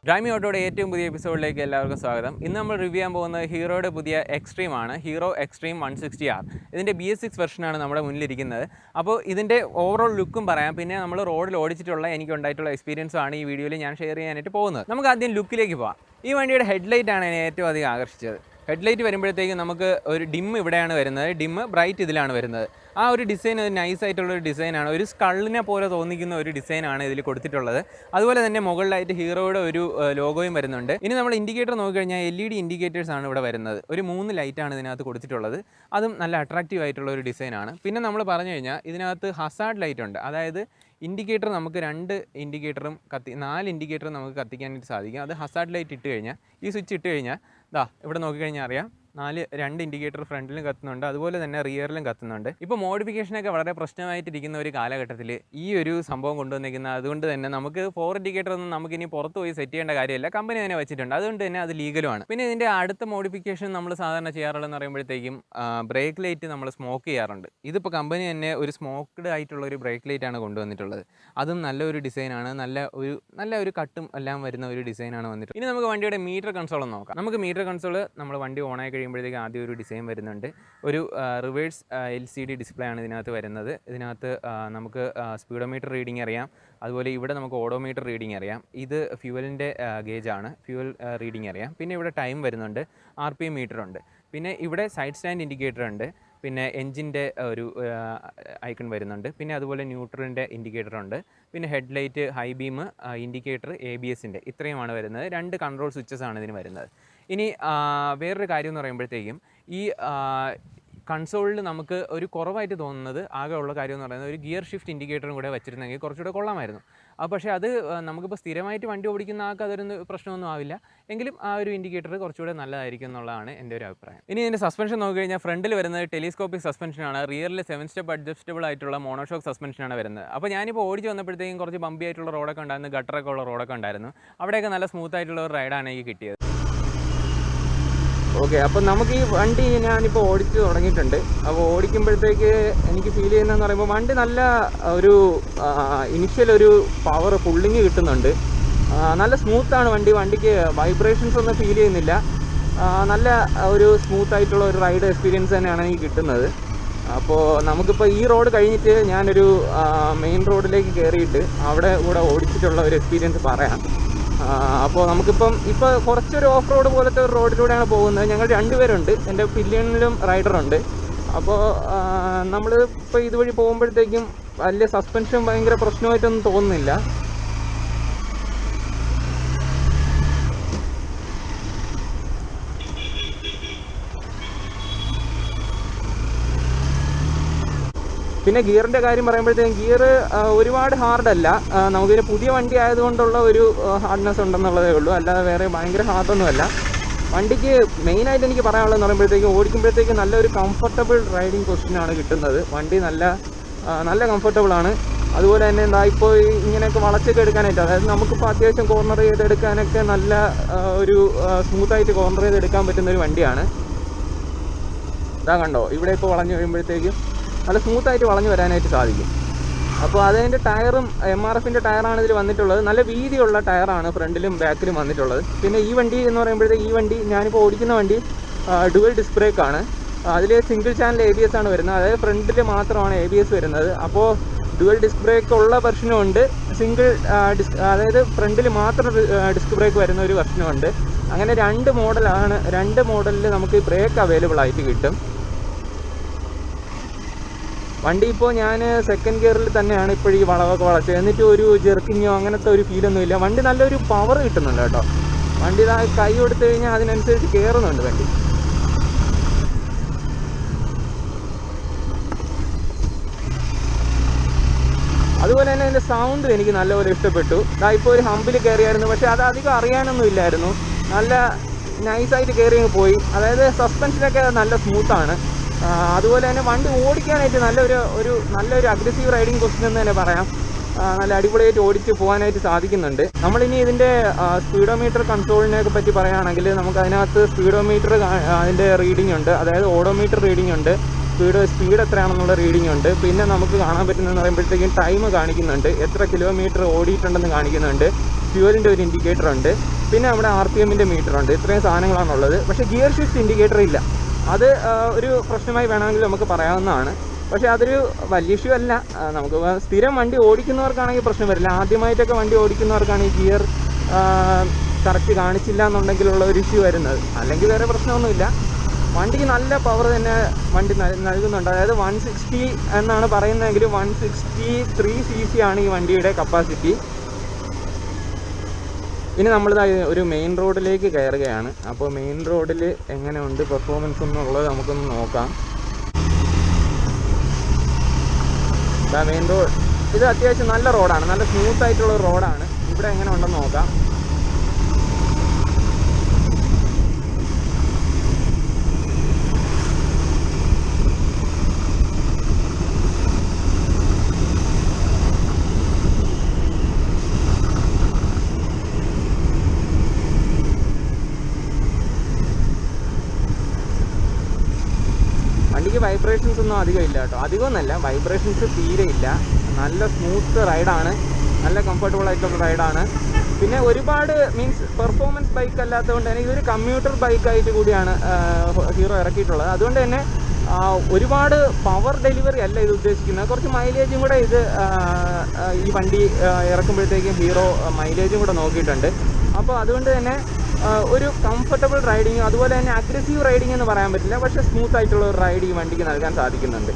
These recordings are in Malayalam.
ഡ്രൈമി ഓട്ടോയുടെ ഏറ്റവും പുതിയ എപ്പിസോഡിലേക്ക് എല്ലാവർക്കും സ്വാഗതം. ഇന്ന് നമ്മൾ റിവ്യൂ ചെയ്യാൻ പോകുന്നത് ഹീറോയുടെ പുതിയ എക്സ്ട്രീം ആണ്. Hero extreme 160R. ഇതിൻ്റെ BS6 വെർഷനാണ് നമ്മുടെ മുന്നിലിരിക്കുന്നത്. അപ്പോൾ ഇതിൻ്റെ ഓവറോൾ ലുക്കും പറയാം, പിന്നെ നമ്മൾ റോഡിൽ ഓടിച്ചിട്ടുള്ള എനിക്കുണ്ടായിട്ടുള്ള എക്സ്പീരിയൻസും ആണ് ഈ വീഡിയോയിൽ ഞാൻ ഷെയർ ചെയ്യാനായിട്ട് പോകുന്നത്. നമുക്ക് ആദ്യം ലുക്കിലേക്ക് പോകാം. ഈ വണ്ടിയുടെ ഹെഡ്ലൈറ്റ് ആണ് എന്നെ ഏറ്റവും അധികം ആകർഷിച്ചത്. ഹെഡ്ലൈറ്റ് വരുമ്പോഴത്തേക്കും നമുക്ക് ഒരു ഡിം ഇവിടെയാണ് വരുന്നത്, ഡിം ബ്രൈറ്റ് ഇതിലാണ് വരുന്നത്. ആ ഒരു ഡിസൈൻ ഒരു നൈസായിട്ടുള്ളൊരു ഡിസൈനാണ്, ഒരു സ്കള്ളിനെ പോലെ തോന്നിക്കുന്ന ഒരു ഡിസൈനാണ് ഇതിൽ കൊടുത്തിട്ടുള്ളത്. അതുപോലെ തന്നെ മുകളിലായിട്ട് ഹീറോയുടെ ഒരു ലോഗോയും വരുന്നുണ്ട്. ഇനി നമ്മൾ ഇൻഡിക്കേറ്റർ നോക്കിക്കഴിഞ്ഞാൽ LED ഇൻഡിക്കേറ്റേഴ്സ് ആണ് ഇവിടെ വരുന്നത്. ഒരു 3 ലൈറ്റാണ് ഇതിനകത്ത് കൊടുത്തിട്ടുള്ളത്. അതും നല്ല അട്രാക്റ്റീവ് ആയിട്ടുള്ള ഒരു ഡിസൈനാണ്. പിന്നെ നമ്മൾ പറഞ്ഞു കഴിഞ്ഞാൽ ഇതിനകത്ത് ഹസാർഡ് ലൈറ്റ് ഉണ്ട്. അതായത് ഇൻഡിക്കേറ്റർ നമുക്ക് 2 ഇൻഡിക്കേറ്ററും 4 ഇൻഡിക്കേറ്ററും നമുക്ക് കത്തിക്കാനായിട്ട് സാധിക്കും. അത് ഹസാർഡ് ലൈറ്റ് ഇട്ട് കഴിഞ്ഞാൽ, ഈ സ്വിച്ച് ഇട്ട് കഴിഞ്ഞാൽ ഇവിടെ നോക്കിക്കഴിഞ്ഞാൽ അറിയാം 2 ഇൻഡിക്കേറ്റർ ഫ്രണ്ടിലും കത്തുന്നുണ്ട്, അതുപോലെ തന്നെ റിയറിലും കത്തുന്നുണ്ട്. ഇപ്പോൾ മോഡിഫിക്കേഷനൊക്കെ വളരെ പ്രശ്നമായിട്ടിരിക്കുന്ന ഒരു കാലഘട്ടത്തിൽ ഈ ഒരു സംഭവം കൊണ്ടുവന്നിരിക്കുന്നത്. അതുകൊണ്ട് തന്നെ നമുക്ക് 4 ഇൻഡിക്കേറ്റർ ഒന്നും നമുക്കിനി പുറത്ത് പോയി സെറ്റ് ചെയ്യേണ്ട കാര്യമില്ല, കമ്പനി തന്നെ വെച്ചിട്ടുണ്ട്. അതുകൊണ്ട് തന്നെ അത് ലീഗലുമാണ്. പിന്നെ ഇതിൻ്റെ അടുത്ത മോഡിഫിക്കേഷൻ നമ്മൾ സാധാരണ ചെയ്യാറുള്ളതെന്ന് പറയുമ്പോഴത്തേക്കും ബ്രേക്ക് ലൈറ്റ് നമ്മൾ സ്മോക്ക് ചെയ്യാറുണ്ട്. ഇതിപ്പോൾ കമ്പനി തന്നെ ഒരു സ്മോക്ക്ഡ് ആയിട്ടുള്ള ഒരു ബ്രേക്ക് ലൈറ്റാണ് കൊണ്ടുവന്നിട്ടുള്ളത്. അതും നല്ലൊരു ഡിസൈനാണ്, നല്ല ഒരു കട്ടും എല്ലാം വരുന്ന ഒരു ഡിസൈനാണ് വന്നിട്ടുള്ളത്. ഇനി നമുക്ക് വണ്ടിയുടെ മീറ്റർ കൺസോൾ ഒന്ന് നോക്കാം. നമുക്ക് മീറ്റർ കൺസോൾ നമ്മൾ വണ്ടി ഓണായി കഴിയുമ്പോഴത്തേക്ക് ആദ്യം ഒരു ഡിസൈൻ വരുന്നുണ്ട്. ഒരു റിവേഴ്സ് LCD ഡിസ്പ്ലേ ആണ് ഇതിനകത്ത് വരുന്നത്. ഇതിനകത്ത് നമുക്ക് സ്പീഡോമീറ്റർ റീഡിംഗ് അറിയാം, അതുപോലെ ഇവിടെ നമുക്ക് ഓഡോമീറ്റർ റീഡിംഗ് അറിയാം. ഇത് ഫ്യൂവലിൻ്റെ ഗേജാണ്, ഫ്യൂവൽ റീഡിംഗ് അറിയാം. പിന്നെ ഇവിടെ ടൈം വരുന്നുണ്ട്, RPM മീറ്റർ ഉണ്ട്. പിന്നെ ഇവിടെ സൈഡ് സ്റ്റാൻഡ് ഇൻഡിക്കേറ്റർ ഉണ്ട്. പിന്നെ എൻജിൻ്റെ ഒരു ഐക്കൺ വരുന്നുണ്ട്. പിന്നെ അതുപോലെ ന്യൂട്രലിൻ്റെ ഇൻഡിക്കേറ്റർ ഉണ്ട്. പിന്നെ ഹെഡ്ലൈറ്റ്, ഹൈ ബീം, ഇൻഡിക്കേറ്റർ, ABSൻ്റെ ഇത്രയുമാണ് വരുന്നത്. 2 കൺട്രോൾ സ്വിച്ചസ് ആണ് ഇതിന് വരുന്നത്. ഇനി വേറൊരു കാര്യം എന്ന് പറയുമ്പോഴത്തേക്കും ഈ കൺസോളിൽ നമുക്ക് ഒരു കുറവായിട്ട് തോന്നുന്നത്, ആകെ ഉള്ള കാര്യം എന്ന് പറയുന്നത്, ഒരു ഗിയർ ഷിഫ്റ്റ് ഇൻഡിക്കേറ്ററും കൂടെ വെച്ചിരുന്നെങ്കിൽ കുറച്ചുകൂടെ കൊള്ളാമായിരുന്നു. പക്ഷേ അത് നമുക്കിപ്പോൾ സ്ഥിരമായിട്ട് വണ്ടി ഓടിക്കുന്ന ആൾക്ക് അതൊരു പ്രശ്നമൊന്നും ആവില്ല. എങ്കിലും ആ ഒരു ഇൻഡിക്കേറ്റർ കുറച്ചുകൂടെ നല്ലതായിരിക്കും എന്നുള്ളതാണ് എൻ്റെ ഒരു അഭിപ്രായം. ഇനി ഇതിൻ്റെ സസ്പെൻഷൻ നോക്കിക്കഴിഞ്ഞാൽ ഫ്രണ്ടിൽ വരുന്നത് ടെലിസ്കോപ്പിക് സസ്പെൻഷനാണ്. റിയറിൽ 7 സ്റ്റെപ്പ് അഡ്ജസ്റ്റബിൾ ആയിട്ടുള്ള മോണോഷോക്ക് സസ്പെൻഷനാണ് വരുന്നത്. അപ്പോൾ ഞാനിപ്പോൾ ഓടിച്ച് വന്നപ്പോഴത്തേക്കും കുറച്ച് ബമ്പി ആയിട്ടുള്ള റോഡൊക്കെ ഉണ്ടായിരുന്നു, ഗട്ടറൊക്കെ ഉള്ള റോഡൊക്കെ ഉണ്ടായിരുന്നു. അവിടെയൊക്കെ നല്ല സ്മൂത്ത് ആയിട്ടുള്ള ഒരു റൈഡാണ് എനിക്ക് കിട്ടിയത്. ഓക്കെ, അപ്പോൾ നമുക്ക് ഈ വണ്ടി ഞാനിപ്പോൾ ഓടിച്ച് തുടങ്ങിയിട്ടുണ്ട്. അപ്പോൾ ഓടിക്കുമ്പോഴത്തേക്ക് എനിക്ക് ഫീൽ ചെയ്യുന്നതെന്ന് പറയുമ്പോൾ വണ്ടി നല്ല ഒരു ഇനിഷ്യൽ ഒരു പവർ പുള്ളിങ് കിട്ടുന്നുണ്ട്. നല്ല സ്മൂത്താണ് വണ്ടി, വണ്ടിക്ക് വൈബ്രേഷൻസ് ഒന്നും ഫീൽ ചെയ്യുന്നില്ല. നല്ല ഒരു സ്മൂത്ത് ആയിട്ടുള്ള ഒരു റൈഡ് എക്സ്പീരിയൻസ് തന്നെയാണ് എനിക്ക് കിട്ടുന്നത്. അപ്പോൾ നമുക്കിപ്പോൾ ഈ റോഡ് കഴിഞ്ഞിട്ട് ഞാനൊരു മെയിൻ റോഡിലേക്ക് കയറിയിട്ട് അവിടെ കൂടെ ഓടിച്ചിട്ടുള്ള ഒരു എക്സ്പീരിയൻസ് പറയാം. അപ്പോൾ ഇപ്പോൾ കുറച്ചൊരു ഓഫ് റോഡ് പോലത്തെ ഒരു റോഡിലൂടെയാണ് പോകുന്നത്. ഞങ്ങൾ 2 പേരുണ്ട്, എൻ്റെ പില്ലിയണിലും റൈഡറുണ്ട്. അപ്പോൾ നമ്മൾ ഇപ്പോൾ ഇതുവഴി പോകുമ്പോഴത്തേക്കും വലിയ സസ്പെൻഷൻ ഭയങ്കര പ്രശ്നമായിട്ടൊന്നും തോന്നുന്നില്ല. പിന്നെ ഗിയറിൻ്റെ കാര്യം പറയുമ്പോഴത്തേക്കും ഗിയർ ഒരുപാട് ഹാർഡല്ല. നമുക്കിന് പുതിയ വണ്ടി ആയതുകൊണ്ടുള്ള ഒരു ഹാർഡ്നെസ് ഉണ്ടെന്നുള്ളതേ ഉള്ളൂ, അല്ലാതെ വേറെ ഭയങ്കര ഹാർഡൊന്നുമല്ല. വണ്ടിക്ക് മെയിനായിട്ട് എനിക്ക് പറയാനുള്ളതെന്ന് പറയുമ്പോഴത്തേക്കും ഓടിക്കുമ്പോഴത്തേക്കും നല്ലൊരു കംഫർട്ടബിൾ റൈഡിങ് പൊസിഷനാണ് കിട്ടുന്നത്. വണ്ടി നല്ല കംഫർട്ടബിളാണ്. അതുപോലെ തന്നെ ഇപ്പോൾ ഇങ്ങനെയൊക്കെ വളച്ചൊക്കെ എടുക്കാനായിട്ട്, അതായത് നമുക്കിപ്പോൾ അത്യാവശ്യം കോർണർ ചെയ്തെടുക്കാനൊക്കെ നല്ല ഒരു സ്മൂത്തായിട്ട് കോർണർ ചെയ്തെടുക്കാൻ പറ്റുന്നൊരു വണ്ടിയാണ്. കണ്ടോ, ഇവിടെ ഇപ്പോൾ വളഞ്ഞു കഴിയുമ്പോഴത്തേക്കും നല്ല സ്മൂത്തായിട്ട് വളഞ്ഞു വരാനായിട്ട് സാധിക്കും. അപ്പോൾ അതിൻ്റെ ടയറും MRFൻ്റെ ടയറാണ് ഇതിൽ വന്നിട്ടുള്ളത്. നല്ല വീതിയുള്ള ടയറാണ് ഫ്രണ്ടിലും ബാക്കിലും വന്നിട്ടുള്ളത്. പിന്നെ ഈ വണ്ടി എന്ന് പറയുമ്പോഴത്തേക്ക് ഈ വണ്ടി ഞാനിപ്പോൾ ഓടിക്കുന്ന വണ്ടി ഡുവൽ ഡിസ്ക് ബ്രേക്കാണ്. അതിൽ സിംഗിൾ ചാനൽ ABS ആണ് വരുന്നത്, അതായത് ഫ്രണ്ടിൽ മാത്രമാണ് ABS വരുന്നത്. അപ്പോൾ ഡുവൽ ഡിസ്ക് ബ്രേക്ക് ഉള്ള വെർഷനും ഉണ്ട്, സിംഗിൾ ഡിസ്ക് അതായത് ഫ്രണ്ടിൽ മാത്രം ഡിസ്ക് ബ്രേക്ക് വരുന്ന ഒരു വെർഷനും ഉണ്ട്. അങ്ങനെ 2 മോഡലിൽ നമുക്ക് ബ്രേക്ക് അവൈലബിൾ ആയിട്ട് കിട്ടും. വണ്ടി ഇപ്പോൾ ഞാൻ സെക്കൻഡ് ഗിയറിൽ തന്നെയാണ് ഇപ്പോൾ ഈ വളവൊക്കെ വളച്ചത്. എന്നിട്ട് ഒരു ജെർക്കിങ്ങോ അങ്ങനത്തെ ഒരു ഫീലൊന്നുമില്ല. വണ്ടി നല്ലൊരു പവർ കിട്ടുന്നുണ്ട് കേട്ടോ. വണ്ടി കൈ കൊടുത്തു കഴിഞ്ഞാൽ അതിനനുസരിച്ച് കയറുന്നുണ്ട് വണ്ടി. അതുപോലെ തന്നെ അതിൻ്റെ സൗണ്ടും എനിക്ക് നല്ലപോലെ ഇഷ്ടപ്പെട്ടു. ഇപ്പോൾ ഒരു ഹമ്പിൽ കയറിയായിരുന്നു, പക്ഷേ അത് അധികം അറിയാനൊന്നും ഇല്ലായിരുന്നു. നല്ല നൈസായിട്ട് കയറി പോയി. അതായത് സസ്പെൻഷനൊക്കെ നല്ല സ്മൂത്താണ്. അതുപോലെ തന്നെ വണ്ടി ഓടിക്കാനായിട്ട് നല്ലൊരു അഗ്രസീവ് റൈഡിങ് പൊസിഷൻ എന്ന് തന്നെ പറയാം. നല്ല അടിപൊളിയായിട്ട് ഓടിച്ച് പോകാനായിട്ട് സാധിക്കുന്നുണ്ട്. നമ്മളിനി ഇതിൻ്റെ സ്പീഡോമീറ്റർ കൺട്രോളിനെ പറ്റി പറയുകയാണെങ്കിൽ നമുക്ക് അതിനകത്ത് സ്പീഡോമീറ്റർ അതിൻ്റെ റീഡിംഗ് ഉണ്ട്, അതായത് ഓഡോമീറ്റർ റീഡിംഗ് ഉണ്ട്, സ്പീഡ് എത്രയാണെന്നുള്ള റീഡിംഗ് ഉണ്ട്. പിന്നെ നമുക്ക് കാണാൻ പറ്റുന്നതെന്ന് പറയുമ്പോഴത്തേക്കും ടൈം കാണിക്കുന്നുണ്ട്, എത്ര കിലോമീറ്റർ ഓടിയിട്ടുണ്ടെന്ന് കാണിക്കുന്നുണ്ട്. ഫ്യൂവലിൻ്റെ ഒരു ഇൻഡിക്കേറ്റർ ഉണ്ട്. പിന്നെ നമ്മുടെ RPM മീറ്ററുണ്ട്. ഇത്രയും സാധനങ്ങളാണുള്ളത്. പക്ഷേ ഗിയർ ഷിഫ്റ്റ് ഇൻഡിക്കേറ്റർ ഇല്ല. അത് ഒരു പ്രശ്നമായി വേണമെങ്കിൽ നമുക്ക് പറയാവുന്നതാണ്. പക്ഷേ അതൊരു വലിയ ഇഷ്യൂ അല്ല. നമുക്ക് സ്ഥിരം വണ്ടി ഓടിക്കുന്നവർക്കാണെങ്കിൽ പ്രശ്നം വരില്ല. ആദ്യമായിട്ടൊക്കെ വണ്ടി ഓടിക്കുന്നവർക്കാണ് ഈ ഗിയർ കറക്റ്റ് കാണിച്ചില്ല എന്നുണ്ടെങ്കിലുള്ള ഒരു ഇഷ്യൂ വരുന്നത്. അല്ലെങ്കിൽ വേറെ പ്രശ്നമൊന്നുമില്ല. വണ്ടിക്ക് നല്ല പവർ തന്നെ വണ്ടി നൽകുന്നുണ്ട്. അതായത് 160 എന്നാണ് പറയുന്നതെങ്കിൽ 163 cc ആണ് ഈ വണ്ടിയുടെ കപ്പാസിറ്റി. ഇനി നമ്മളിത് ഒരു മെയിൻ റോഡിലേക്ക് കയറുകയാണ്. അപ്പോൾ മെയിൻ റോഡിൽ എങ്ങനെയുണ്ട് പെർഫോമൻസ് എന്നുള്ളത് നമുക്കൊന്ന് നോക്കാം. മെയിൻ റോഡ് ഇത് അത്യാവശ്യം നല്ല റോഡാണ്, നല്ല സ്മൂത്ത് ആയിട്ടുള്ള റോഡാണ്. ഇവിടെ എങ്ങനെ ഉണ്ടെന്ന് നോക്കാം. വണ്ടിക്ക് വൈബ്രേഷൻസ് ഒന്നും അധികം ഇല്ല കേട്ടോ. അധികമൊന്നുമല്ല, വൈബ്രേഷൻസ് തീരെ ഇല്ല. നല്ല സ്മൂത്ത് റൈഡാണ്, നല്ല കംഫർട്ടബിൾ ആയിട്ടുള്ള റൈഡാണ്. പിന്നെ ഒരുപാട് മീൻസ് പെർഫോമൻസ് ബൈക്ക് അല്ലാത്തതുകൊണ്ട് തന്നെ ഇതൊരു കമ്മ്യൂട്ടർ ബൈക്കായിട്ട് കൂടിയാണ് ഹീറോ ഇറക്കിയിട്ടുള്ളത്. അതുകൊണ്ട് തന്നെ ഒരുപാട് പവർ ഡെലിവറി അല്ല ഇത് ഉദ്ദേശിക്കുന്നത്. കുറച്ച് മൈലേജും കൂടെ ഇത് ഈ വണ്ടി ഇറക്കുമ്പോഴത്തേക്കും ഹീറോ മൈലേജും കൂടെ നോക്കിയിട്ടുണ്ട്. അപ്പോൾ അതുകൊണ്ട് തന്നെ ഒരു കംഫർട്ടബിൾ റൈഡിങ്, അതുപോലെ തന്നെ അഗ്രസീവ് റൈഡിങ് എന്ന് പറയാൻ പറ്റില്ല, പക്ഷേ സ്മൂത്ത് ആയിട്ടുള്ള ഒരു റൈഡ് ഈ വണ്ടിക്ക് നൽകാൻ സാധിക്കുന്നുണ്ട്.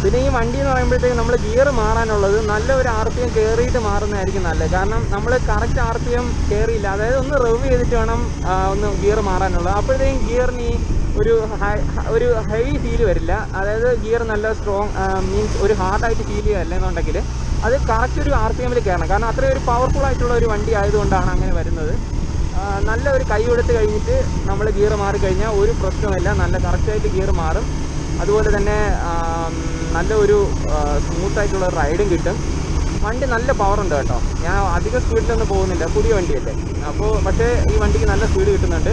പിന്നെ ഈ വണ്ടി എന്ന് പറയുമ്പോഴത്തേക്ക് നമ്മൾ ഗിയർ മാറാനുള്ളത് നല്ല ഒരു RPM കയറിയിട്ട് മാറുന്നതായിരിക്കും നല്ലത്. കാരണം നമ്മൾ കറക്റ്റ് RPM കയറിയില്ല, അതായത് ഒന്ന് റിവ് ചെയ്തിട്ട് വേണം ഒന്ന് ഗിയർ മാറാനുള്ളത്. അപ്പോഴത്തേക്കും ഗിയറിന് ഒരു ഹെവി ഫീൽ വരില്ല. അതായത് ഗിയർ നല്ല സ്ട്രോങ് മീൻസ് ഒരു ഹാർഡായിട്ട് ഫീൽ ചെയ്യുക എന്നുണ്ടെങ്കിൽ അത് കറക്റ്റ് ഒരു RPM കയറണം. കാരണം അത്രയും ഒരു പവർഫുൾ ആയിട്ടുള്ള ഒരു വണ്ടി ആയതുകൊണ്ടാണ് അങ്ങനെ വരുന്നത്. നല്ല ഒരു കൈ കൊടുത്ത് കഴിഞ്ഞിട്ട് നമ്മൾ ഗിയർ മാറിക്കഴിഞ്ഞാൽ ഒരു പ്രശ്നമില്ല, നല്ല കറക്റ്റായിട്ട് ഗിയർ മാറും. അതുപോലെ തന്നെ നല്ല ഒരു സ്മൂത്തായിട്ടുള്ള റൈഡും കിട്ടും. വണ്ടി നല്ല പവറുണ്ട് കേട്ടോ. ഞാൻ അധികം സ്പീഡിലൊന്നും പോകുന്നില്ല, പുതിയ വണ്ടിയല്ലേ. അപ്പോൾ പക്ഷേ ഈ വണ്ടിക്ക് നല്ല സ്പീഡ് കിട്ടുന്നുണ്ട്,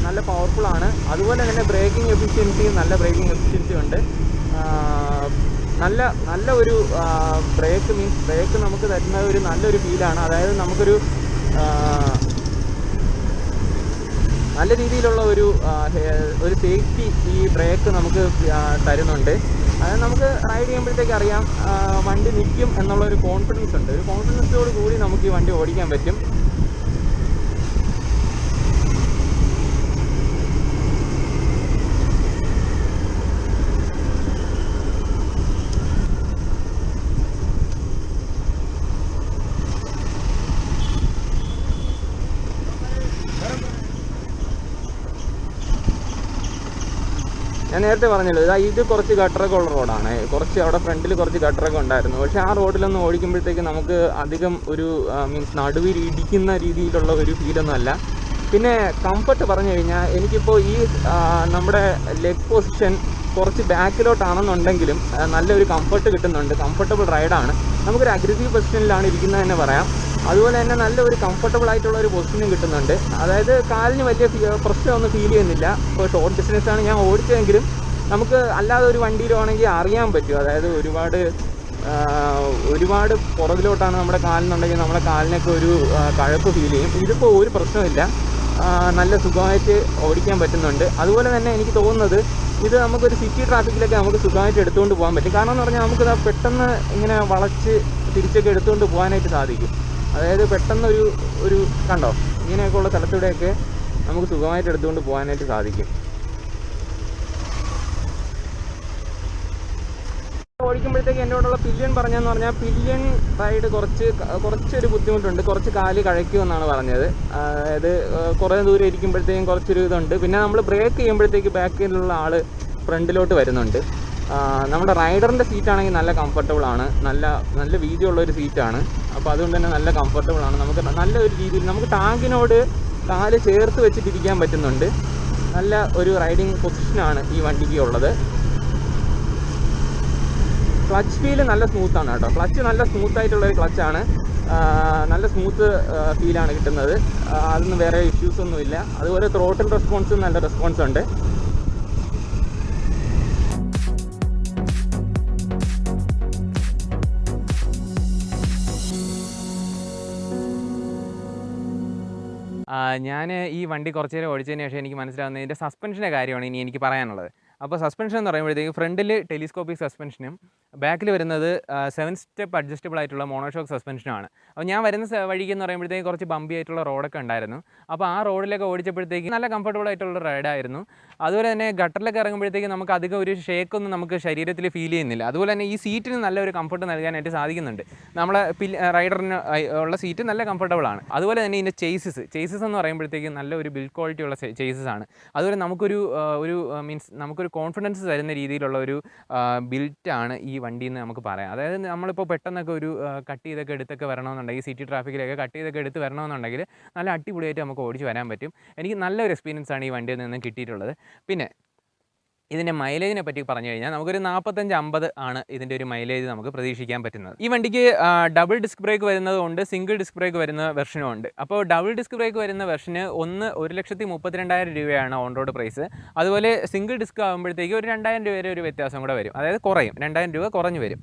നല്ല പവർഫുള്ളാണ്. അതുപോലെ തന്നെ ബ്രേക്കിംഗ് എഫിഷ്യൻസിയും നല്ല ബ്രേക്കിംഗ് എഫിഷ്യൻസി ഉണ്ട്. നല്ല ഒരു ബ്രേക്ക് നമുക്ക് തരുന്ന ഒരു നല്ലൊരു ഫീലാണ്. അതായത് നമുക്കൊരു നല്ല രീതിയിലുള്ള ഒരു സേഫ്റ്റി ഈ ബ്രേക്ക് നമുക്ക് തരുന്നുണ്ട്. അതായത് നമുക്ക് റൈഡ് ചെയ്യുമ്പോഴത്തേക്ക് അറിയാം വണ്ടി നിൽക്കും എന്നുള്ളൊരു കോൺഫിഡൻസ് ഉണ്ട്. ഒരു കോൺഫിഡൻസോട് കൂടി നമുക്ക് ഈ വണ്ടി ഓടിക്കാൻ പറ്റും. ഞാൻ നേരത്തെ പറഞ്ഞല്ലോ, ഇത് കുറച്ച് ഗട്ടറൊക്കെ ഉള്ള റോഡാണ്. കുറച്ച് അവിടെ ഫ്രണ്ടിൽ കുറച്ച് ഗട്ടറൊക്കെ ഉണ്ടായിരുന്നു. പക്ഷേ ആ റോഡിലൊന്നും ഓടിക്കുമ്പോഴത്തേക്ക് നമുക്ക് അധികം ഒരു മീൻസ് നടുവിൽ ഇടിക്കുന്ന രീതിയിലുള്ള ഒരു ഫീലൊന്നും അല്ല. പിന്നെ കംഫർട്ട് പറഞ്ഞു കഴിഞ്ഞാൽ എനിക്കിപ്പോൾ ഈ നമ്മുടെ ലെഗ് പൊസിഷൻ കുറച്ച് ബാക്കിലോട്ടാണെന്നുണ്ടെങ്കിലും നല്ലൊരു കംഫർട്ട് കിട്ടുന്നുണ്ട്. കംഫർട്ടബിൾ റൈഡാണ്. നമുക്കൊരു അഗ്രസീവ് പൊസിഷനിലാണ് ഇരിക്കുന്നത് തന്നെ പറയാം. അതുപോലെ തന്നെ നല്ലൊരു കംഫർട്ടബിൾ ആയിട്ടുള്ള ഒരു പൊസിഷനും കിട്ടുന്നുണ്ട്. അതായത് കാലിന് വലിയ പ്രശ്നമൊന്നും ഫീൽ ചെയ്യുന്നില്ല. ഇപ്പോൾ ഷോർട്ട് ഡിസ്റ്റൻസാണ് ഞാൻ ഓടിച്ചതെങ്കിലും നമുക്ക് അല്ലാതെ ഒരു വണ്ടിയിലാണെങ്കിൽ അറിയാൻ പറ്റും. അതായത് ഒരുപാട് പുറകിലോട്ടാണ് നമ്മുടെ കാലിനുണ്ടെങ്കിൽ നമ്മുടെ കാലിനൊക്കെ ഒരു കഴപ്പ് ഫീൽ ചെയ്യും. ഇതിപ്പോൾ ഒരു പ്രശ്നമില്ല, നല്ല സുഖമായിട്ട് ഓടിക്കാൻ പറ്റുന്നുണ്ട്. അതുപോലെ തന്നെ എനിക്ക് തോന്നുന്നത് ഇത് നമുക്കൊരു സിറ്റി ട്രാഫിക്കിലൊക്കെ നമുക്ക് സുഖമായിട്ട് എടുത്തുകൊണ്ട് പോകാൻ പറ്റും. കാരണം എന്ന് പറഞ്ഞാൽ നമുക്കിത് പെട്ടെന്ന് ഇങ്ങനെ വളച്ച് തിരിച്ചൊക്കെ എടുത്തുകൊണ്ട് പോകാനായിട്ട് സാധിക്കും. അതായത് പെട്ടെന്ന് ഒരു കണ്ടോ ഇങ്ങനെയൊക്കെയുള്ള സ്ഥലത്തൂടെയൊക്കെ നമുക്ക് സുഖമായിട്ട് എടുത്തുകൊണ്ട് പോകാനായിട്ട് സാധിക്കും. ഓടിക്കുമ്പോഴത്തേക്ക് എന്നോടുള്ള പില്യൺ പറഞ്ഞതെന്ന് പറഞ്ഞാൽ പില്യൺ റൈഡ് കുറച്ചൊരു ബുദ്ധിമുട്ടുണ്ട്. കുറച്ച് കാല് കഴിക്കുമെന്നാണ് പറഞ്ഞത്. അതായത് കുറേ ദൂരം ഇരിക്കുമ്പോഴത്തേക്കും കുറച്ചൊരു ഇതുണ്ട്. പിന്നെ നമ്മൾ ബ്രേക്ക് ചെയ്യുമ്പോഴത്തേക്ക് ബാക്കിലുള്ള ആൾ ഫ്രണ്ടിലോട്ട് വരുന്നുണ്ട്. നമ്മുടെ റൈഡറിൻ്റെ സീറ്റാണെങ്കിൽ നല്ല കംഫർട്ടബിളാണ്, നല്ല വീതിയുള്ളൊരു സീറ്റാണ്. അപ്പോൾ അതുകൊണ്ട് തന്നെ നല്ല കംഫർട്ടബിളാണ്. നമുക്ക് നല്ല ഒരു രീതിയിൽ നമുക്ക് ടാങ്കിനോട് കാല് ചേർത്ത് വെച്ചിട്ടിരിക്കാൻ പറ്റുന്നുണ്ട്. നല്ല ഒരു റൈഡിങ് പൊസിഷനാണ് ഈ വണ്ടിക്ക് ഉള്ളത്. ക്ലച്ച് ഫീൽ നല്ല സ്മൂത്താണ് കേട്ടോ. ക്ലച്ച് നല്ല സ്മൂത്തായിട്ടുള്ളൊരു ക്ലച്ചാണ്. നല്ല സ്മൂത്ത് ഫീലാണ് കിട്ടുന്നത്. അതൊന്നും വേറെ ഇഷ്യൂസൊന്നുമില്ല. അതുപോലെ ത്രോട്ടിൽ റെസ്പോൺസും നല്ല റെസ്പോൺസ് ഉണ്ട്. ഞാൻ ഈ വണ്ടി കുറച്ച് നേരം ഓടിച്ചതിന് ശേഷം എനിക്ക് മനസ്സിലാവുന്നത് ഇതിൻ്റെ സസ്പെൻഷൻ്റെ കാര്യമാണ് ഇനി എനിക്ക് പറയാനുള്ളത്. അപ്പോൾ സസ്പെൻഷൻ എന്ന് പറയുമ്പോഴത്തേക്കും ഫ്രണ്ടിൽ ടെലിസ്കോപ്പിക് സസ്പെൻഷനും ബാക്കിൽ വരുന്നത് 7 സ്റ്റെപ്പ് അഡ്ജസ്റ്റബിൾ ആയിട്ടുള്ള മോണോഷോക്ക് സസ്പെൻഷനുമാണ്. അപ്പോൾ ഞാൻ വരുന്ന വഴിക്ക് എന്ന് പറയുമ്പോഴത്തേക്കും കുറച്ച് ബമ്പി ആയിട്ടുള്ള റോഡൊക്കെ ഉണ്ടായിരുന്നു. അപ്പോൾ ആ റോഡിലൊക്കെ ഓടിച്ചപ്പോഴത്തേക്കും നല്ല കംഫർട്ടബിൾ ആയിട്ടുള്ള റൈഡായിരുന്നു. അതുപോലെ തന്നെ ഗട്ടറിലൊക്കെ ഇറങ്ങുമ്പോഴത്തേക്കും നമുക്ക് അധികം ഒരു ഷേക്കൊന്നും നമുക്ക് ശരീരത്തിൽ ഫീൽ ചെയ്യുന്നില്ല. അതുപോലെ തന്നെ ഈ സീറ്റിന് നല്ലൊരു കംഫർട്ട് നൽകാനായിട്ട് സാധിക്കുന്നുണ്ട്. നമ്മളെ റൈഡറിന് ഉള്ള സീറ്റ് നല്ല കംഫർട്ടബിളാണ്. അതുപോലെ തന്നെ ഇതിൻ്റെ ചേസസ് എന്ന് പറയുമ്പോഴത്തേക്കും നല്ല ഒരു ബിൽഡ് ക്വാളിറ്റി ഉള്ള ചേസസ് ആണ്. അതുപോലെ നമുക്കൊരു നമുക്കൊരു കോൺഫിഡൻസ് തരുന്ന രീതിയിലുള്ള ഒരു ബിൽറ്റാണ് ഈ വണ്ടിയിൽ നിന്ന് നമുക്ക് പറയാം. അതായത് നമ്മളിപ്പോൾ പെട്ടെന്നൊക്കെ ഒരു കട്ട് ചെയ്തൊക്കെ എടുത്തൊക്കെ വരണമെന്നുണ്ടെങ്കിൽ സിറ്റി ട്രാഫിക്കിലൊക്കെ കട്ട് ചെയ്തൊക്കെ എടുത്ത് വരണമെന്നുണ്ടെങ്കിൽ നല്ല അടിപൊളിയായിട്ട് നമുക്ക് ഓടിച്ച് വരാൻ പറ്റും. എനിക്ക് നല്ലൊരു എക്സ്പീരിയൻസ് ആണ് ഈ വണ്ടിയിൽ നിന്ന് കിട്ടിയിട്ടുള്ളത്. പിന്നെ ഇതിൻ്റെ മൈലേജിനെ പറ്റി പറഞ്ഞു കഴിഞ്ഞാൽ നമുക്കൊരു 45-50 ആണ് ഇതിൻ്റെ ഒരു മൈലേജ് നമുക്ക് പ്രതീക്ഷിക്കാൻ പറ്റുന്നത്. ഈ വണ്ടിക്ക് ഡബിൾ ഡിസ്ക് ബ്രേക്ക് വരുന്നതുകൊണ്ട് സിംഗിൾ ഡിസ്ക് ബ്രേക്ക് വരുന്ന വെർഷനും ഉണ്ട്. അപ്പോൾ ഡബിൾ ഡിസ്ക് ബ്രേക്ക് വരുന്ന വെർഷന് 1,32,000 രൂപയാണ് ഓൺ റോഡ് പ്രൈസ്. അതുപോലെ സിംഗിൾ ഡിസ്ക് ആകുമ്പോഴത്തേക്ക് ഒരു 2,000 രൂപ വരെ ഒരു വ്യത്യാസം കൂടെ വരും, അതായത് കുറയും, 2,000 രൂപ കുറഞ്ഞു വരും.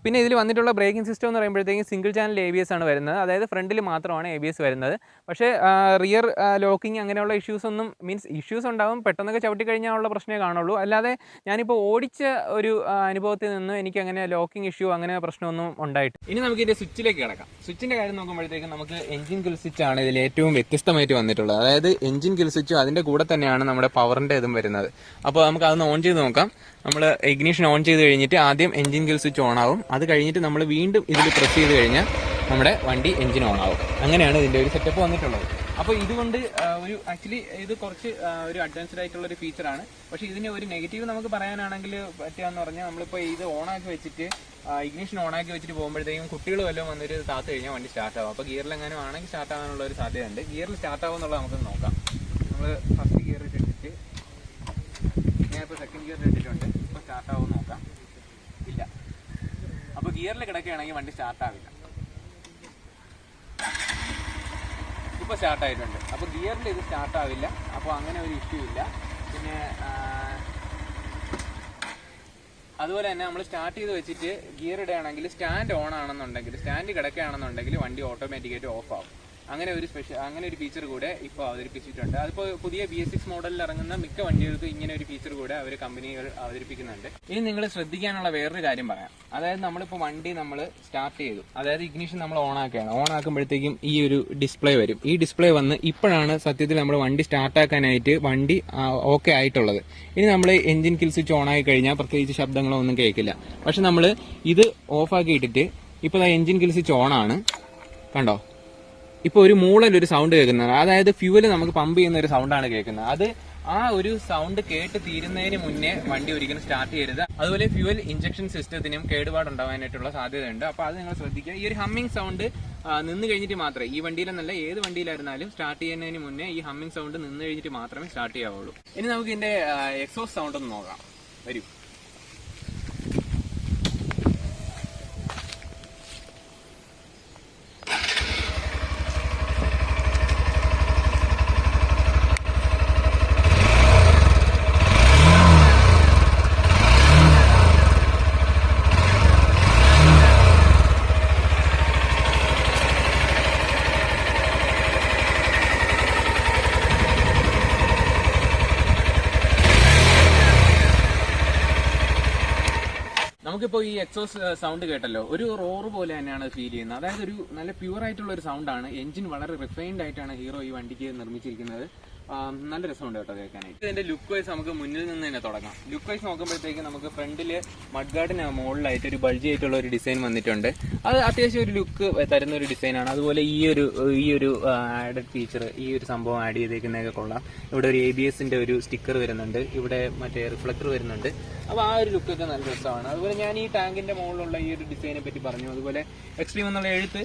പിന്നെ ഇതിൽ വന്നിട്ടുള്ള ബ്രേക്കിംഗ് സിസ്റ്റം എന്ന് പറയുമ്പോഴത്തേക്കും സിംഗിൾ ചാനൽ ABS ആണ് വരുന്നത്, അതായത് ഫ്രണ്ടിൽ മാത്രമാണ് ABS വരുന്നത്. പക്ഷേ റിയർ ലോക്കിംഗ് അങ്ങനെയുള്ള ഇഷ്യൂസ് ഉണ്ടാവും, പെട്ടെന്നൊക്കെ ചവിട്ടി കഴിഞ്ഞാൽ ഉള്ള പ്രശ്നമേ കാണുള്ളൂ. അല്ലാതെ ഞാനിപ്പോൾ ഓടിച്ച ഒരു അനുഭവത്തിൽ നിന്ന് എനിക്ക് അങ്ങനെ ലോക്കിംഗ് ഇഷ്യൂ അങ്ങനെ പ്രശ്നമൊന്നും ഉണ്ടായിട്ട്. ഇനി നമുക്ക് ഇതിൻ്റെ സ്വിച്ചിലേക്ക് കിടക്കാം. സ്വിച്ചിൻ്റെ കാര്യം നോക്കുമ്പോഴത്തേക്കും നമുക്ക് എഞ്ചിൻ കിൽ സ്വിച്ച് ആണ് ഇതിൽ ഏറ്റവും വ്യത്യസ്തമായിട്ട് വന്നിട്ടുള്ളത്. അതായത് എഞ്ചിൻ കിൽ സ്വിച്ചും അതിൻ്റെ കൂടെ തന്നെയാണ് നമ്മുടെ പവറിൻ്റെ ഇതും വരുന്നത്. അപ്പോൾ നമുക്ക് അതൊന്ന് ഓൺ ചെയ്ത് നോക്കാം. നമ്മൾ ഇഗ്നിഷൻ ഓൺ ചെയ്ത് കഴിഞ്ഞിട്ട് ആദ്യം എഞ്ചിൻ കിൽ സ്വിച്ച് ഓൺ ആവും. അത് കഴിഞ്ഞിട്ട് നമ്മൾ വീണ്ടും ഇതിൽ പ്രസ് ചെയ്ത് കഴിഞ്ഞാൽ നമ്മുടെ വണ്ടി എഞ്ചിൻ ഓൺ ആവും. അങ്ങനെയാണ് ഇതിൻ്റെ ഒരു സെറ്റപ്പ് വന്നിട്ടുള്ളത്. അപ്പോൾ ഇതുകൊണ്ട് ഒരു ആക്ച്വലി ഇത് കുറച്ച് ഒരു അഡ്വാൻസ്ഡ് ആയിട്ടുള്ളൊരു ഫീച്ചറാണ്. പക്ഷേ ഇതിന് ഒരു നെഗറ്റീവ് നമുക്ക് പറയാനാണെങ്കിൽ പറ്റുകയെന്ന് പറഞ്ഞാൽ നമ്മളിപ്പോൾ ഇത് ഓണാക്കി വെച്ചിട്ട് ഇഗ്നിഷൻ ഓണാക്കി വെച്ചിട്ട് പോകുമ്പോഴത്തേക്കും കുട്ടികൾ വല്ലതും വന്നൊരു താത്ത് കഴിഞ്ഞാൽ വണ്ടി സ്റ്റാർട്ടാവും. അപ്പോൾ ഗിയറിലെങ്ങാനും ആണെങ്കിൽ സ്റ്റാർട്ട് ആവാനുള്ള ഒരു സാധ്യതയുണ്ട്. ഗിയറിൽ സ്റ്റാർട്ടാവും എന്നുള്ളത് നമുക്ക് നോക്കാം. നമ്മൾ ഫസ്റ്റ് ഗിയർ ഇട്ടിട്ട് ഞാനിപ്പോൾ സെക്കൻഡ് ഗിയർ ഇട്ടിട്ടുണ്ട്. ഇപ്പോൾ സ്റ്റാർട്ടാവും നോക്കാം. ഇല്ല. അപ്പോൾ ഗിയറിൽ കിടക്കുകയാണെങ്കിൽ വണ്ടി സ്റ്റാർട്ടാവില്ല. ഇപ്പോൾ സ്റ്റാർട്ടായിട്ടുണ്ട്. അപ്പോൾ ഗിയറിൽ ഇത് സ്റ്റാർട്ടാവില്ല. അപ്പോൾ അങ്ങനെ ഒരു ഇഷ്യൂ ഇല്ല. പിന്നെ അതുപോലെ തന്നെ നമ്മൾ സ്റ്റാർട്ട് ചെയ്ത് വെച്ചിട്ട് ഗിയർ ഇടുകയാണെങ്കിൽ സ്റ്റാൻഡ് ഓൺ ആണെന്നുണ്ടെങ്കിൽ, സ്റ്റാൻഡ് കിടക്കുകയാണെന്നുണ്ടെങ്കിൽ വണ്ടി ഓട്ടോമാറ്റിക്കായിട്ട് ഓഫ് ആവും. അങ്ങനെ ഒരു ഫീച്ചർ കൂടെ ഇപ്പോൾ അവതരിപ്പിച്ചിട്ടുണ്ട്. അതിപ്പോൾ പുതിയ BS6 മോഡലിൽ ഇറങ്ങുന്ന മിക്ക വണ്ടികൾക്ക് ഇങ്ങനെ ഒരു ഫീച്ചർ കൂടെ കമ്പനികൾ അവതരിപ്പിക്കുന്നുണ്ട്. ഇനി നിങ്ങൾ ശ്രദ്ധിക്കാനുള്ള വേറൊരു കാര്യം പറയാം. അതായത് നമ്മളിപ്പോൾ വണ്ടി നമ്മൾ സ്റ്റാർട്ട് ചെയ്തു, അതായത് ഇഗ്നിഷൻ നമ്മൾ ഓണാക്കുകയാണ്. ഓണാക്കുമ്പോഴത്തേക്കും ഈ ഒരു ഡിസ്പ്ലേ വരും. ഈ ഡിസ്പ്ലേ വന്ന് ഇപ്പോഴാണ് സത്യത്തിൽ നമ്മൾ വണ്ടി സ്റ്റാർട്ടാക്കാനായിട്ട് വണ്ടി ഓക്കെ ആയിട്ടുള്ളത്. ഇനി നമ്മൾ എഞ്ചിൻ കിൽ സ്വിച്ച് ഓണാക്കി കഴിഞ്ഞാൽ പ്രത്യേകിച്ച് ശബ്ദങ്ങളോ ഒന്നും കേൾക്കില്ല. പക്ഷെ നമ്മൾ ഇത് ഓഫാക്കി ഇട്ടിട്ട് ഇപ്പോൾ എഞ്ചിൻ കിൽ സ്വിച്ച് ഓണാണ്, കണ്ടോ? ഇപ്പോൾ ഒരു മൂളലൊരു സൗണ്ട് കേൾക്കുന്നത്, അതായത് ഫ്യൂവൽ നമുക്ക് പമ്പ് ചെയ്യുന്ന ഒരു സൗണ്ടാണ് കേൾക്കുന്നത്. അത് ആ ഒരു സൗണ്ട് കേട്ട് തീരുന്നതിന് മുന്നേ വണ്ടി ഒരിക്കലും സ്റ്റാർട്ട് ചെയ്യരുത്. അതുപോലെ ഫ്യൂവൽ ഇഞ്ചക്ഷൻ സിസ്റ്റത്തിനും കേടുപാടുണ്ടാവാനായിട്ടുള്ള സാധ്യതയുണ്ട്. അപ്പോൾ അത് നിങ്ങൾ ശ്രദ്ധിക്കുക. ഈ ഒരു ഹമ്മിങ് സൗണ്ട് നിന്ന് കഴിഞ്ഞിട്ട് മാത്രമേ, ഈ വണ്ടിയിലെന്നല്ല ഏത് വണ്ടിയിലായിരുന്നാലും സ്റ്റാർട്ട് ചെയ്യുന്നതിന് മുന്നേ ഈ ഹമ്മിങ് സൗണ്ട് നിന്ന് കഴിഞ്ഞിട്ട് മാത്രമേ സ്റ്റാർട്ട് ചെയ്യാവുള്ളൂ. ഇനി നമുക്ക് ഇതിന്റെ എക്സോസ്റ്റ് സൗണ്ട് ഒന്ന് നോക്കാം. വരൂ. നമുക്കിപ്പോൾ ഈ എക്സോസ്റ്റ് സൗണ്ട് കേട്ടല്ലോ, ഒരു റോറ് പോലെ തന്നെയാണ് ഫീൽ ചെയ്യുന്നത്. അതായത് ഒരു നല്ല പ്യൂർ ആയിട്ടുള്ള ഒരു സൗണ്ടാണ്. എഞ്ചിൻ വളരെ റിഫൈൻഡ് ആയിട്ടാണ് ഹീറോ ഈ വണ്ടിക്ക് നിർമ്മിച്ചിരിക്കുന്നത്. നല്ല രസമുണ്ട് കേട്ടോ കേൾക്കാനായിട്ട്. ഇതിന്റെ ലുക്ക് വൈസ് നമുക്ക് മുന്നിൽ നിന്ന് തന്നെ തുടങ്ങാം. ലുക്ക് വൈസ് നോക്കുമ്പോഴത്തേക്ക് നമുക്ക് ഫ്രണ്ടിൽ മഡ് ഗാർഡിന് മുകളിലായിട്ട് ഒരു ബൾജി ആയിട്ടുള്ള ഒരു ഡിസൈൻ വന്നിട്ടുണ്ട്. അത് അത്യാവശ്യം ഒരു ലുക്ക് തരുന്ന ഒരു ഡിസൈനാണ്. അതുപോലെ ഈ ഒരു ആഡഡ് ഫീച്ചർ, ഈ ഒരു സംഭവം ആഡ് ചെയ്തേക്കുന്നതൊക്കെ കൊള്ളാം. ഇവിടെ ഒരു ABS-ന്റെ ഒരു സ്റ്റിക്കർ വരുന്നുണ്ട്, ഇവിടെ മറ്റേ റിഫ്ലക്ടർ വരുന്നുണ്ട്. അപ്പോൾ ആ ഒരു ലുക്കൊക്കെ നല്ല രസമാണ്. അതുപോലെ ഞാൻ ഈ ടാങ്കിന്റെ മുകളിലുള്ള ഈ ഒരു ഡിസൈനെ പറ്റി പറഞ്ഞു. അതുപോലെ എക്സ്ട്രീം എന്നുള്ള എഴുത്ത്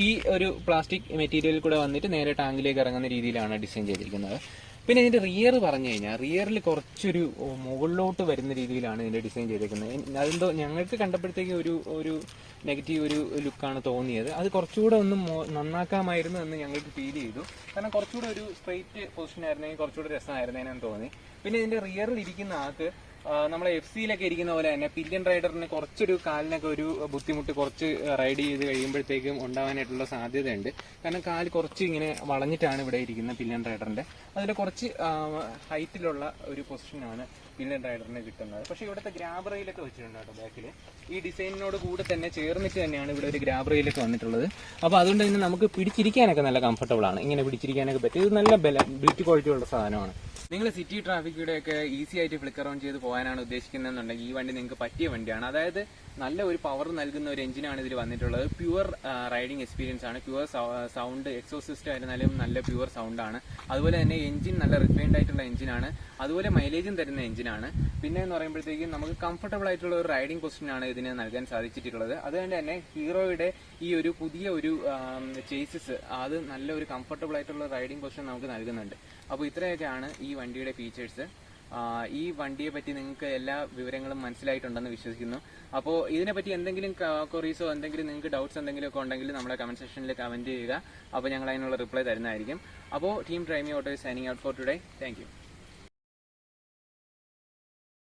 ഈ ഒരു പ്ലാസ്റ്റിക് മെറ്റീരിയലിൽ കൂടെ വന്നിട്ട് നേരെ ടാങ്കിലേക്ക് ഇറങ്ങുന്ന രീതിയിലാണ് ഡിസൈൻ ചെയ്തിരിക്കുന്നത്. പിന്നെ ഇതിന്റെ റിയർ പറഞ്ഞു കഴിഞ്ഞാൽ റിയറിൽ കുറച്ചൊരു മുകളിലോട്ട് വരുന്ന രീതിയിലാണ് ഇതിന്റെ ഡിസൈൻ ചെയ്തേക്കുന്നത്. അതെന്തോ ഞങ്ങൾക്ക് കണ്ടപ്പോഴത്തേക്ക് ഒരു നെഗറ്റീവ് ഒരു ലുക്കാണ് തോന്നിയത്. അത് കുറച്ചുകൂടെ ഒന്ന് നന്നാക്കാമായിരുന്നു എന്ന് ഞങ്ങൾക്ക് ഫീൽ ചെയ്തു. കാരണം കുറച്ചുകൂടെ ഒരു സ്ട്രെയിറ്റ് പൊസിഷൻ ആയിരുന്നെങ്കിൽ കുറച്ചുകൂടെ രസമായിരുന്നേനെന്ന് തോന്നി. പിന്നെ ഇതിന്റെ റിയറിൽ ഇരിക്കുന്ന ആൾക്ക് നമ്മളെ FC-യിലൊക്കെ ഇരിക്കുന്ന പോലെ തന്നെ പില്യൺ റൈഡറിന് കുറച്ചൊരു കാലിനൊക്കെ ഒരു ബുദ്ധിമുട്ട് കുറച്ച് റൈഡ് ചെയ്ത് കഴിയുമ്പോഴത്തേക്കും ഉണ്ടാവാനായിട്ടുള്ള സാധ്യതയുണ്ട്. കാരണം കാല് കുറച്ച് ഇങ്ങനെ വളഞ്ഞിട്ടാണ് ഇവിടെ ഇരിക്കുന്ന പില്യൺ റൈഡറിന്റെ. അതിൽ കുറച്ച് ഹൈറ്റിലുള്ള ഒരു പൊസിഷനാണ് പില്യൺ റൈഡറിന് കിട്ടുന്നത്. പക്ഷേ ഇവിടുത്തെ ഗ്രാബ് റെയിലൊക്കെ വെച്ചിട്ടുണ്ട് കേട്ടോ ബാക്കിൽ. ഈ ഡിസൈനിനോട് കൂടെ തന്നെ ചേർന്നിട്ട് തന്നെയാണ് ഇവിടെ ഒരു ഗ്രാബ് റെയിലൊക്കെ വന്നിട്ടുള്ളത്. അപ്പോൾ അതുകൊണ്ട് തന്നെ നമുക്ക് പിടിച്ചിരിക്കാനൊക്കെ നല്ല കംഫർട്ടബിൾ ആണ്. ഇങ്ങനെ പിടിച്ചിരിക്കാനൊക്കെ പറ്റും. ഇത് നല്ല ബിൽറ്റ് ക്വാളിറ്റി ഉള്ള സാധനമാണ്. നിങ്ങൾ സിറ്റി ട്രാഫിക്കിലൂടെയൊക്കെ ഈസി ആയിട്ട് ഫ്ലിക്കർ ഓൺ ചെയ്ത് പോകാനാണ് ഉദ്ദേശിക്കുന്നതെന്നുണ്ടെങ്കിൽ ഈ വണ്ടി നിങ്ങൾക്ക് പറ്റിയ വണ്ടിയാണ്. അതായത് നല്ല ഒരു പവർ നൽകുന്ന ഒരു എഞ്ചിനാണ് ഇതിൽ വന്നിട്ടുള്ളത്. പ്യുവർ റൈഡിങ് എക്സ്പീരിയൻസ് ആണ്. പ്യുവർ സൗണ്ട്, എക്സോസ് സിസ്റ്റം ആയിരുന്നാലും നല്ല പ്യുവർ സൗണ്ടാണ്. അതുപോലെ തന്നെ എഞ്ചിൻ നല്ല റിഫൈൻഡ് ആയിട്ടുള്ള എഞ്ചിനാണ്. അതുപോലെ മൈലേജും തരുന്ന എഞ്ചിനാണ്. പിന്നെ എന്ന് പറയുമ്പോഴത്തേക്കും നമുക്ക് കംഫർട്ടബിൾ ആയിട്ടുള്ള ഒരു റൈഡിംഗ് പൊസിഷനാണ് ഇതിന് നൽകാൻ സാധിച്ചിട്ടുള്ളത്. അതുകൊണ്ട് തന്നെ ഹീറോയുടെ ഈ ഒരു പുതിയ ഒരു ചേസിസ് അത് നല്ല ഒരു കംഫർട്ടബിൾ ആയിട്ടുള്ള റൈഡിംഗ് പൊസിഷൻ നമുക്ക് നൽകുന്നുണ്ട്. അപ്പോൾ ഇത്രയൊക്കെയാണ് ഈ വണ്ടിയുടെ ഫീച്ചേഴ്സ്. ഈ വണ്ടിയെ പറ്റി നിങ്ങൾക്ക് എല്ലാ വിവരങ്ങളും മനസ്സിലായിട്ടുണ്ടെന്ന് വിശ്വസിക്കുന്നു. അപ്പോൾ ഇതിനെപ്പറ്റി എന്തെങ്കിലും ക്വറീസോ എന്തെങ്കിലും നിങ്ങൾക്ക് ഡൗട്ട്സ് എന്തെങ്കിലും ഒക്കെ ഉണ്ടെങ്കിൽ നമ്മുടെ കമന്റ് സെക്ഷനിൽ കമന്റ് ചെയ്യുക. അപ്പോൾ ഞങ്ങൾ അതിനുള്ള റിപ്ലൈ തരുന്നതായിരിക്കും. അപ്പോൾ team drive me auto signing out for today. Thank you.